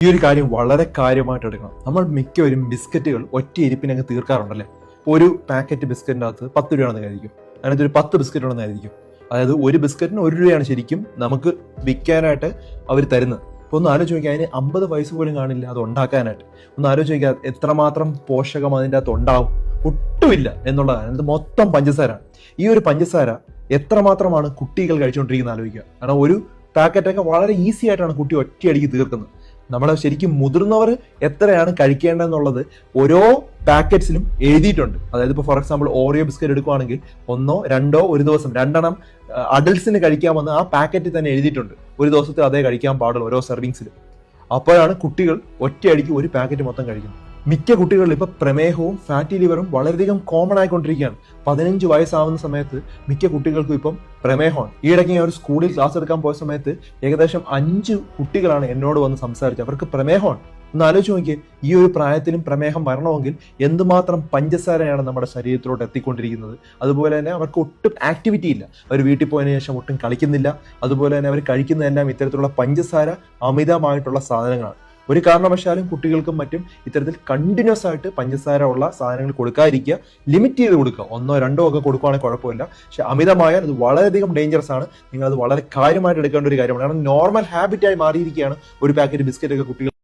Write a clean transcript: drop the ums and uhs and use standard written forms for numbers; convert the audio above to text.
ഈ ഒരു കാര്യം വളരെ കാര്യമായിട്ട് എടുക്കണം. നമ്മൾ മിക്കവരും ബിസ്ക്കറ്റുകൾ ഒറ്റ ഇരിപ്പിനങ്ങ് തീർക്കാറുണ്ടല്ലേ. ഒരു പാക്കറ്റ് ബിസ്ക്കറ്റിൻ്റെ അകത്ത് 10 രൂപയാണെന്ന് കരുതിക്കും, അതിനകത്ത് ഒരു 10 ബിസ്ക്കറ്റ് ഉണ്ടെന്ന് കരുതിക്കും. അതായത് ഒരു ബിസ്ക്കറ്റിന് 1 രൂപയാണ് ശരിക്കും നമുക്ക് വിൽക്കാനായിട്ട് അവർ തരുന്നത്. അപ്പോൾ ഒന്ന് ആലോചിച്ച് നോക്കിയാൽ അതിന് 50 പൈസ പോലും കാണില്ല അത് ഉണ്ടാക്കാനായിട്ട്. ഒന്ന് ആലോചിച്ച് നോക്കിയാൽ എത്രമാത്രം പോഷകം അതിൻ്റെ അകത്ത് ഉണ്ടാവും. ഒട്ടുമില്ല എന്നുള്ളതാണ്. ഇത് മൊത്തം പഞ്ചസാര. ഈ ഒരു പഞ്ചസാര എത്രമാത്രമാണ് കുട്ടികൾ കഴിച്ചുകൊണ്ടിരിക്കുന്നത് ആലോചിക്കുക. കാരണം ഒരു പാക്കറ്റൊക്കെ വളരെ ഈസി ആയിട്ടാണ് കുട്ടി ഒറ്റയടിക്ക് തീർക്കുന്നത്. നമ്മൾ ശരിക്കും മുതിർന്നവർ എത്രയാണ് കഴിക്കേണ്ടതെന്നുള്ളത് ഓരോ പാക്കറ്റ്സിലും എഴുതിയിട്ടുണ്ട്. അതായത് ഇപ്പോൾ ഫോർ എക്സാമ്പിൾ ഓറിയോ ബിസ്ക്കറ്റ് എടുക്കുകയാണെങ്കിൽ 1, 2 ഒരു ദിവസം 2 എണ്ണം അഡൽട്സിന് കഴിക്കാമെന്ന് ആ പാക്കറ്റിൽ തന്നെ എഴുതിയിട്ടുണ്ട്. ഒരു ദിവസത്തിൽ അതേ കഴിക്കാൻ പാടുള്ളൂ ഓരോ സെർവിങ്സിലും. അപ്പോഴാണ് കുട്ടികൾ ഒറ്റയടിക്ക് ഒരു പാക്കറ്റ് മൊത്തം കഴിക്കുന്നത്. മിക്ക കുട്ടികളിൽ ഇപ്പൊ പ്രമേഹവും ഫാറ്റി ലിവറും വളരെയധികം കോമൺ ആയിക്കൊണ്ടിരിക്കുകയാണ്. 15 വയസ്സാവുന്ന സമയത്ത് മിക്ക കുട്ടികൾക്കും ഇപ്പം പ്രമേഹമാണ്. ഈയിടയ്ക്ക് ഞാൻ ഒരു സ്കൂളിൽ ക്ലാസ് എടുക്കാൻ പോയ സമയത്ത് ഏകദേശം 5 കുട്ടികളാണ് എന്നോട് വന്ന് സംസാരിച്ചത്. അവർക്ക് പ്രമേഹമാണ്. ഒന്ന് ആലോചിച്ച് നോക്കിയേ, ഈ ഒരു പ്രായത്തിലും പ്രമേഹം വരണമെങ്കിൽ എന്തുമാത്രം പഞ്ചസാരയാണ് നമ്മുടെ ശരീരത്തിലോട്ട് എത്തിക്കൊണ്ടിരിക്കുന്നത്. അതുപോലെ തന്നെ അവർക്ക് ഒട്ടും ആക്ടിവിറ്റി ഇല്ല. അവർ വീട്ടിൽ പോയതിനു ശേഷം ഒട്ടും കളിക്കുന്നില്ല. അതുപോലെ തന്നെ അവർ കഴിക്കുന്നതെല്ലാം ഇത്തരത്തിലുള്ള പഞ്ചസാര അമിതമായിട്ടുള്ള സാധനങ്ങളാണ്. ഒരു കാരണവശാലും കുട്ടികൾക്കും മറ്റും ഇത്തരത്തിൽ കണ്ടിന്യൂസ് ആയിട്ട് പഞ്ചസാര ഉള്ള സാധനങ്ങൾ കൊടുക്കാതിരിക്കുക. ലിമിറ്റ് ചെയ്ത് കൊടുക്കുക. 1, 2 ഒക്കെ കൊടുക്കുകയാണെങ്കിൽ കുഴപ്പമില്ല. പക്ഷെ അമിതമായാൽ അത് വളരെയധികം ഡേഞ്ചറസ് ആണ്. നിങ്ങൾ അത് വളരെ കാര്യമായിട്ട് എടുക്കേണ്ട ഒരു കാര്യമാണ്. കാരണം നോർമൽ ഹാബിറ്റായി മാറിയിരിക്കുകയാണ് ഒരു പാക്കറ്റ് ബിസ്ക്കറ്റ് ഒക്കെ കുട്ടികൾ